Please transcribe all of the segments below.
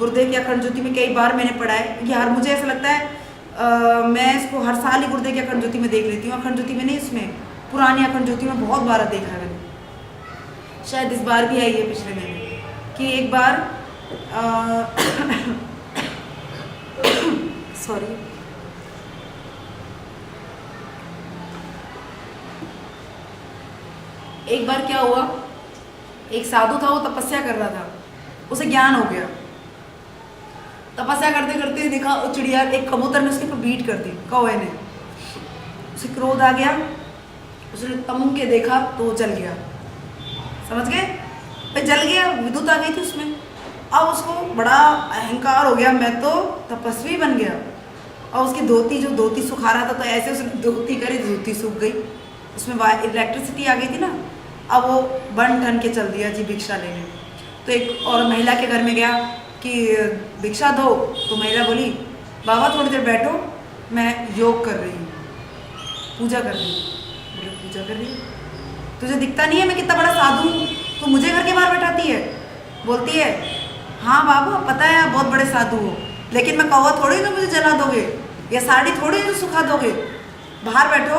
गुर्दे की अखंड ज्योति में कई बार मैंने पढ़ा है यार, मुझे ऐसा लगता है मैं इसको हर साल ही गुर्दे की अखंड ज्योति में देख लेती हूँ। अखंड ज्योति में नहीं, इसमें पुरानी अखंड ज्योति में बहुत बार देखा है मैंने, शायद इस बार भी आई है पिछले महीने कि एक बार सॉरी, एक बार क्या हुआ, एक साधु था, वो तपस्या कर रहा था, उसे ज्ञान हो गया। तपस्या करते करते देखा चिड़िया, एक कबूतर ने उसके ऊपर बीट कर दी, कौवे ने, उसे क्रोध आ गया, उसने तमुंग के देखा तो वो जल गया। समझ गए? भाई जल गया, विद्युत आ गई थी उसमें। अब उसको बड़ा अहंकार हो गया, मैं तो तपस्वी बन गया। और उसकी धोती, जो धोती सुखा रहा था, तो ऐसे उसने धोती करी, धोती सूख गई, उसमें इलेक्ट्रिसिटी आ गई थी ना। अब वो बन ठन के चल दिया जी भिक्षा लेने। तो एक और महिला के घर में गया कि भिक्षा दो, तो महिला बोली बाबा थोड़ी देर बैठो, मैं योग कर रही हूँ, पूजा कर रही हूँ। बोले पूजा कर रही हूँ? तुझे दिखता नहीं है मैं कितना बड़ा साधु हूँ, तो मुझे घर के बाहर बैठाती है? बोलती है हाँ बाबा पता है आप बहुत बड़े साधु हो, लेकिन मैं कौवा थोड़ी ना मुझे जला दोगे, या साड़ी थोड़ी ना सुखा दोगे। बाहर बैठो,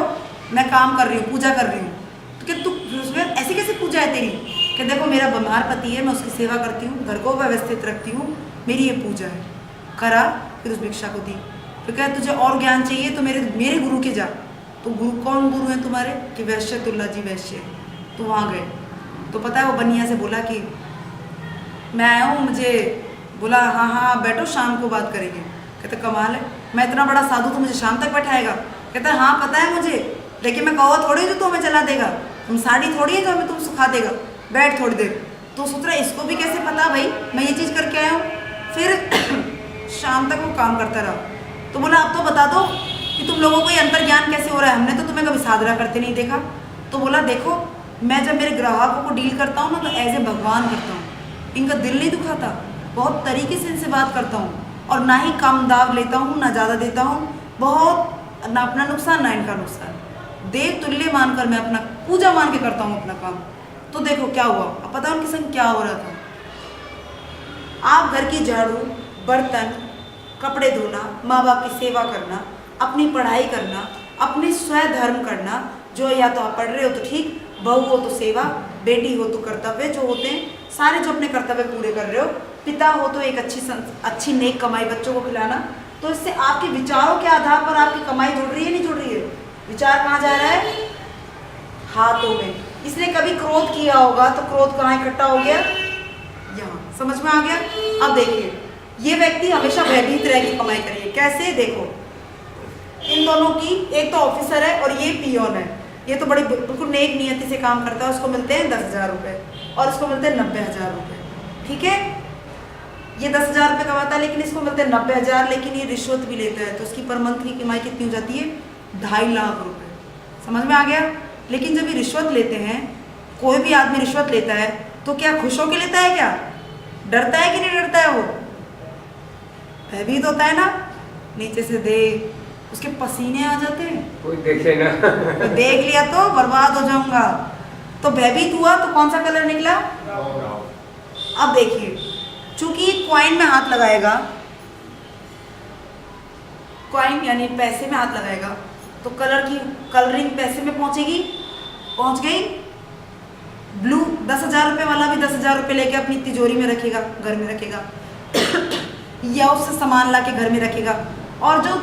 मैं काम कर रही हूँ, पूजा कर रही हूँ। तो क्या तू उसमें ऐसी कैसी पूजा है तेरी? कि देखो मेरा बीमार पति है, मैं उसकी सेवा करती हूँ, घर को व्यवस्थित रखती हूँ, मेरी ये पूजा है। करा, फिर उस भिक्षा को दी। फिर कहा तुझे और ज्ञान चाहिए तो मेरे गुरु के जा। तो गुरु, कौन गुरु हैं तुम्हारे? कि वैश्यतुल्ला जी वैश्य। तो वहाँ गए तो पता है वो बनिया से बोला कि मैं आया हूँ, मुझे बोला हाँ हाँ बैठो शाम को बात करेंगे। कहते कमाल है, मैं इतना बड़ा साधु तो मुझे शाम तक बैठाएगा? कहता हाँ पता है मुझे, लेकिन मैं कौवा थोड़ी जो तो हमें जला देगा, हम साड़ी थोड़ी है जो हमें तुम सुखा देगा, बैठ थोड़ी देर। तो सोच रहा इसको भी कैसे पता भाई मैं ये चीज़ करके आया हूँ। फिर शाम तक वो काम करता रहा। तो बोला अब तो बता दो कि तुम लोगों को ये अंतर ज्ञान कैसे हो रहा है, हमने तो तुम्हें कभी साधना करते नहीं देखा। तो बोला देखो मैं जब मेरे ग्राहकों को डील करता हूँ ना, तो एज ए भगवान करता हूँ, इनका दिल नहीं दुखाता, बहुत तरीके से इनसे बात करता हूँ, और ना ही कम दाव लेता हूँ ना ज़्यादा देता हूँ, बहुत ना अपना नुकसान ना इनका नुकसान, देव तुल्य मानकर मैं अपना पूजा मान के करता हूँ अपना काम। तो देखो क्या हुआ, अब पता है उनके संग क्या हो रहा था। आप घर की झाड़ू, बर्तन, कपड़े धोना, माँ बाप की सेवा करना, अपनी पढ़ाई करना, अपने स्वधर्म करना, जो या तो आप पढ़ रहे हो तो ठीक, बहू हो तो सेवा, बेटी हो तो कर्तव्य जो होते हैं सारे जो अपने कर्तव्य पूरे कर रहे हो, पिता हो तो एक अच्छी नेक कमाई बच्चों को खिलाना। तो इससे आपके विचारों के आधार पर आपकी कमाई जुड़ रही है नहीं जुड़ रही है? विचार कहाँ जा रहा है? हाथों में। इसने कभी क्रोध किया होगा तो क्रोध कहाँ इकट्ठा हो गया? यहाँ। समझ में आ गया? अब देखिए ये व्यक्ति हमेशा भयभीत रह के कमाई करिए। कैसे? देखो इन दोनों की, एक तो ऑफिसर है और ये पियोन है। ये तो बड़ी बिल्कुल नेक नियति से काम करता है, उसको मिलते हैं 10,000 रुपये और इसको मिलते हैं 90,000 रुपये। ठीक है, ये 10,000 रुपये कमाता है लेकिन इसको मिलते हैं 90,000, लेकिन ये रिश्वत भी लेता है, तो उसकी पर मंथ की कमाई कितनी हो जाती है? 2.5 लाख रुपये। समझ में आ गया? लेकिन जब ये रिश्वत लेते हैं, कोई भी आदमी रिश्वत लेता है तो क्या खुश होकर लेता है? क्या डरता है कि नहीं डरता है? वो भयभीत होता है ना। नीचे से देख, उसके पसीने आ जाते हैं, कोई देखे ना तो देख लिया तो बर्बाद हो जाऊंगा। तो भयभीत हुआ तो कौन सा कलर निकला? अब देखिए चूंकि कॉइन में हाथ लगाएगा, कॉइन यानी पैसे में हाथ लगाएगा, तो कलरिंग पैसे में पहुंचेगी, पहुंच गई। ब्लू 10,000 रुपये वाला भी 10,000 रुपये लेके अपनी तिजोरी में रखेगा, घर में रखेगा या उससे सामान ला के घर में रखेगा, और जो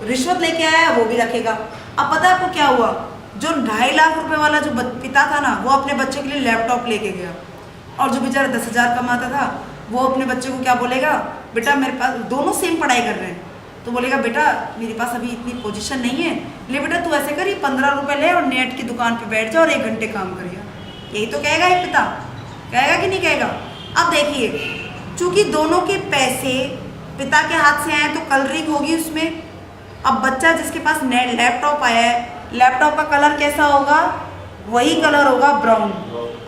रिश्वत लेके आया है वो भी रखेगा। अब पता है आपको क्या हुआ? जो 2.5 लाख रुपए वाला जो पिता था ना, वो अपने बच्चे के लिए लैपटॉप लेके गया, और जो बेचारा 10,000 कमाता था वो अपने बच्चे को क्या बोलेगा? बेटा मेरे पास, दोनों सेम पढ़ाई कर रहे हैं, तो बोलेगा बेटा मेरे पास अभी इतनी पोजीशन नहीं है, ले बेटा तू ऐसे कर, 15 रुपये ले और नेट की दुकान पे बैठ जा और 1 घंटे काम करिए। यही तो कहेगा एक पिता, कहेगा कि नहीं कहेगा? अब देखिए चूंकि दोनों के पैसे पिता के हाथ से आए तो कलरिंग होगी उसमें। अब बच्चा जिसके पास लैपटॉप आया है, लैपटॉप का कलर कैसा होगा? वही कलर होगा, ब्राउन।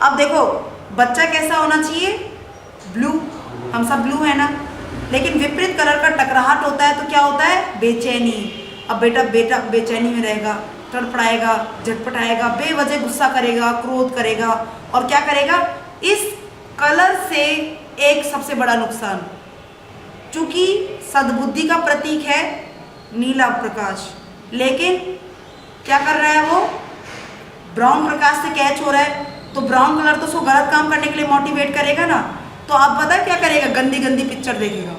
अब देखो बच्चा कैसा होना चाहिए? ब्लू, हम सब ब्लू है ना, लेकिन विपरीत कलर का टकराहट होता है तो क्या होता है? बेचैनी। अब बेटा बेचैनी में रहेगा, तड़फड़ाएगा, झटपटाएगा, बेवजह गुस्सा करेगा, क्रोध करेगा, और क्या करेगा? इस कलर से एक सबसे बड़ा नुकसान, चूंकि सद्बुद्धि का प्रतीक है नीला प्रकाश, लेकिन क्या कर रहा है वो, ब्राउन प्रकाश से कैच हो रहा है, तो ब्राउन कलर तो उसको गलत काम करने के लिए मोटिवेट करेगा ना। तो आप पता है क्या करेगा, गंदी गंदी पिक्चर देखेगा,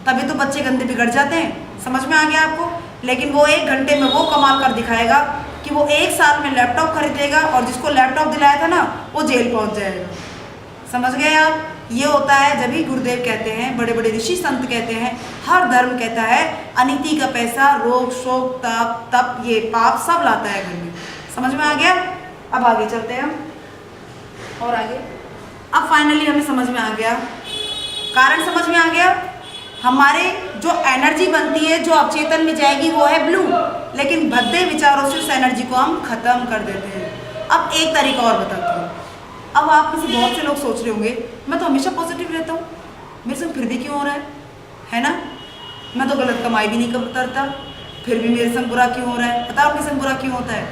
तभी तो बच्चे गंदे बिगड़ जाते हैं। समझ में आ गया आपको? लेकिन वो 1 घंटे में वो कमाल कर दिखाएगा कि वो 1 साल में लैपटॉप खरीदेगा और जिसको लैपटॉप दिलाया था ना वो जेल पहुंच जाएगा। समझ गए आप? ये होता है जब ही गुरुदेव कहते हैं, बड़े बड़े ऋषि संत कहते हैं, हर धर्म कहता है अनिति का पैसा रोग शोक ताप तप ये पाप सब लाता है घर में। समझ में आ गया? अब आगे चलते हैं हम और आगे। अब फाइनली हमें समझ में आ गया, कारण समझ में आ गया, हमारे जो एनर्जी बनती है जो अवचेतन में जाएगी वो है ब्लू, लेकिन भद्दे विचारों से उस एनर्जी को हम खत्म कर देते हैं। अब एक तरीका और बताती हूँ। अब आप में से बहुत से लोग सोच रहे होंगे मैं तो हमेशा पॉजिटिव रहता हूँ, मेरे संग फिर भी क्यों हो रहा है ना? मैं तो गलत कमाई भी नहीं करता, फिर भी मेरे संग बुरा क्यों हो रहा है? बताओ मेरे संग बुरा क्यों होता है?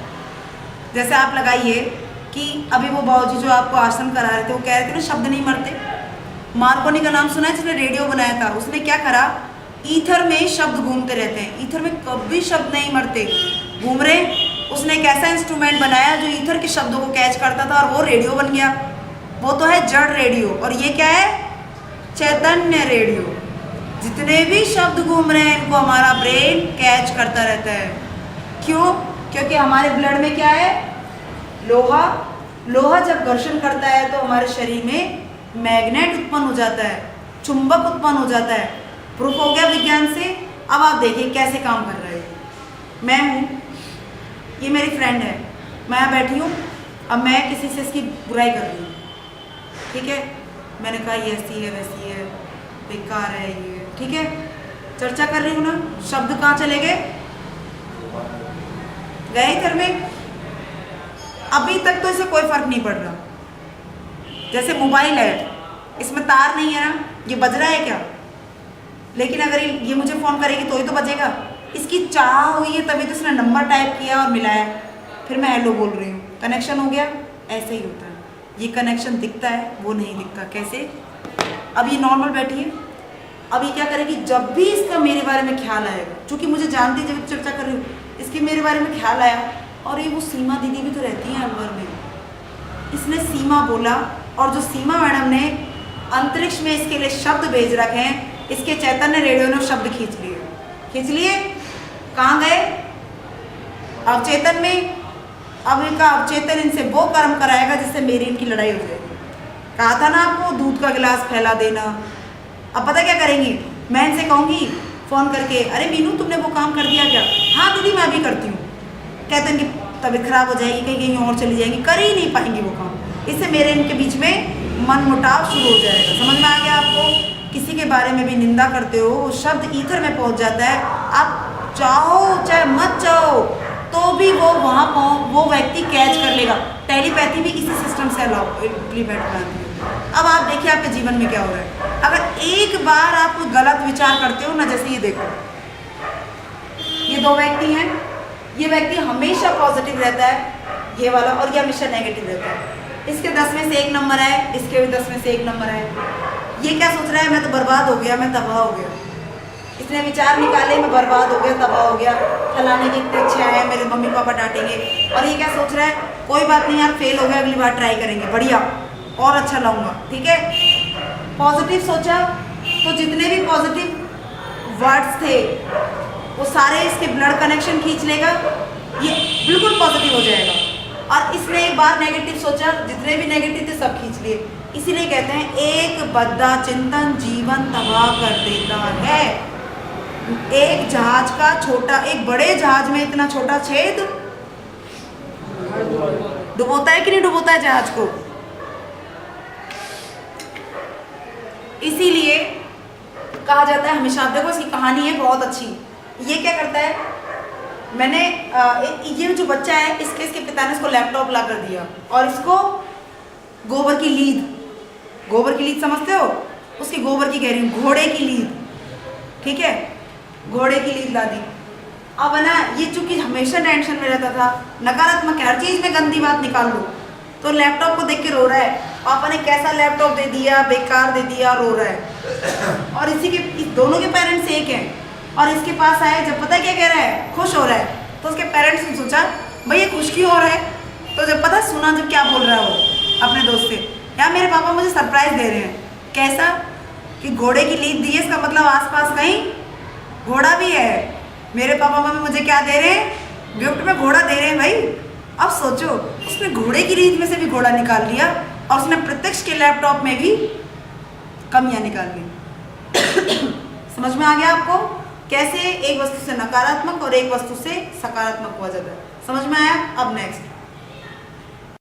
जैसे आप लगाइए कि अभी वो बाबूजी जो आपको आसन करा रहे थे वो कह रहे थे ना शब्द नहीं मरते। मार्कोनी का नाम सुना है जिसने रेडियो बनाया था? उसने क्या करा, ईथर में शब्द घूमते रहते हैं, ईथर में कभी शब्द नहीं मरते, घूम रहे। उसने एक ऐसा इंस्ट्रूमेंट बनाया जो ईथर के शब्दों को कैच करता था और वो रेडियो बन गया। वो तो है जड़ रेडियो, और ये क्या है, चैतन्य रेडियो। जितने भी शब्द घूम रहे हैं इनको हमारा ब्रेन कैच करता रहता है। क्यों? क्योंकि हमारे ब्लड में क्या है, लोहा। लोहा जब घर्षण करता है तो हमारे शरीर में मैग्नेट उत्पन्न हो जाता है, चुंबक उत्पन्न हो जाता है। प्रूफ हो गया विज्ञान से। अब आप देखिए कैसे काम कर रहा है। मैं हूँ, ये मेरी फ्रेंड है, मैं यहाँ बैठी हूँ, अब मैं किसी से इसकी बुराई कर रही हूँ, ठीक है? मैंने कहा ये ऐसी है वैसी है, बेकार है ये, ठीक है? चर्चा कर रही हूँ ना, शब्द कहाँ चले गए, गए घर में। अभी तक तो इसे कोई फर्क नहीं पड़ रहा। जैसे मोबाइल है, इसमें तार नहीं है ना, ये बज रहा है क्या? लेकिन अगर ये मुझे फ़ोन करेगी तो ही तो बजेगा। इसकी चाह हुई है तभी तो इसने नंबर टाइप किया और मिलाया, फिर मैं हेलो बोल रही हूँ, कनेक्शन हो गया। ऐसे ही होता है, ये कनेक्शन दिखता है वो नहीं दिखता। कैसे? अब ये नॉर्मल बैठी है, अब ये क्या करेगी, जब भी इसका मेरे बारे में ख्याल आएगा, क्योंकि मुझे जानती है जब चर्चा कर रही हूँ, इसके मेरे बारे में ख्याल आया, और ये वो सीमा दीदी भी तो रहती है अलवर में, इसने सीमा बोला, और जो सीमा मैडम ने अंतरिक्ष में इसके लिए शब्द भेज रखे हैं, इसके चैतन्य रेडियो ने शब्द खींच लिए। कहाँ गए? अवचेतन में। अब इनका अवचेतन इनसे वो कर्म कराएगा जिससे मेरी इनकी लड़ाई हो जाएगी। कहा था ना आपको, दूध का गिलास फैला देना। अब पता क्या करेंगी, मैं इनसे कहूँगी फ़ोन करके, अरे मीनू तुमने वो काम कर दिया क्या? हाँ दीदी मैं अभी करती हूँ। कहते हैं कि तबीयत खराब हो जाएगी, कहीं और चली जाएंगी, कर ही नहीं पाएंगी वो काम। इससे मेरे इनके बीच में मन मुटाव शुरू हो जाएगा। समझ में आ गया आपको? किसी के बारे में भी निंदा करते हो, वो शब्द ईथर में पहुंच जाता है। आप चाहो चाहे मत चाहो तो भी वो वहाँ वो व्यक्ति कैच कर लेगा। टेलीपैथी भी इसी सिस्टम से इम्प्लीमेंट करती है। अब आप देखिए आपके जीवन में क्या हो रहा है। अगर एक बार आप कोई गलत विचार करते हो ना, जैसे ये देखो, ये 2 व्यक्ति हैं, ये व्यक्ति हमेशा पॉजिटिव रहता है ये वाला, और ये हमेशा नेगेटिव रहता है। इसके 10 में से 1 नंबर है, इसके भी 10 में से 1 नंबर है। ये क्या सोच रहा है, मैं तो बर्बाद हो गया, मैं तबाह हो गया। इसने विचार निकाले, मैं बर्बाद हो गया, तबाह हो गया, फलाने की इतनी इच्छा है, मेरे मम्मी पापा डांटेंगे। और ये क्या सोच रहा है, कोई बात नहीं यार, फेल हो गया, अगली बार ट्राई करेंगे, बढ़िया और अच्छा लाऊंगा, ठीक है। पॉजिटिव सोचा तो जितने भी पॉजिटिव वर्ड्स थे वो सारे इसके ब्लड कनेक्शन खींच लेगा, ये बिल्कुल पॉजिटिव हो जाएगा। और इसने एक बार नेगेटिव सोचा, जितने भी नेगेटिव थे सब खींच लिए। इसीलिए कहते हैं एक बद्दा चिंतन जीवन तबाह कर देता है। एक जहाज का छोटा, एक बड़े जहाज में इतना छोटा छेद डुबोता है कि नहीं डुबोता है जहाज को। इसीलिए कहा जाता है हमेशा, आप देखो इसकी कहानी है बहुत अच्छी। ये क्या करता है, मैंने ये जो बच्चा है इसके पिता ने इसको लैपटॉप ला कर दिया और इसको गोबर की लीद समझते हो, उसके गोबर की कह रही हूँ, घोड़े की लीद, ठीक है, घोड़े की लीद ला दी। अब है ना, ये चूंकि हमेशा टेंशन में रहता था, नकारात्मक हर चीज़ में गंदी बात निकाल दो, तो लैपटॉप को देख के रो रहा है। पापा ने कैसा लैपटॉप दे दिया, बेकार दे दिया, रो रहा है। और इस दोनों के पेरेंट्स एक हैं और इसके पास आए, जब पता क्या कह रहा है, खुश हो रहा है, तो उसके पेरेंट्स ने सोचा भाई ये खुश क्यों हो रहा है। तो जब पता सुना जब क्या बोल रहा है वो अपने दोस्त से, यार मेरे पापा मुझे सरप्राइज दे रहे हैं। कैसा कि घोड़े की लीद दी है, इसका मतलब आसपास कहीं घोड़ा भी है। मेरे पापा मम्मी मुझे क्या दे रहे हैं, गिफ्ट में घोड़ा दे रहे हैं भाई। अब सोचो उसने घोड़े की लीद में से भी घोड़ा निकाल लिया और उसने प्रत्यक्ष के लैपटॉप में भी कमियां निकाल ली। समझ में आ गया आपको कैसे एक वस्तु से नकारात्मक और एक वस्तु से सकारात्मक हुआ जाता है? समझ में आया? अब नेक्स्ट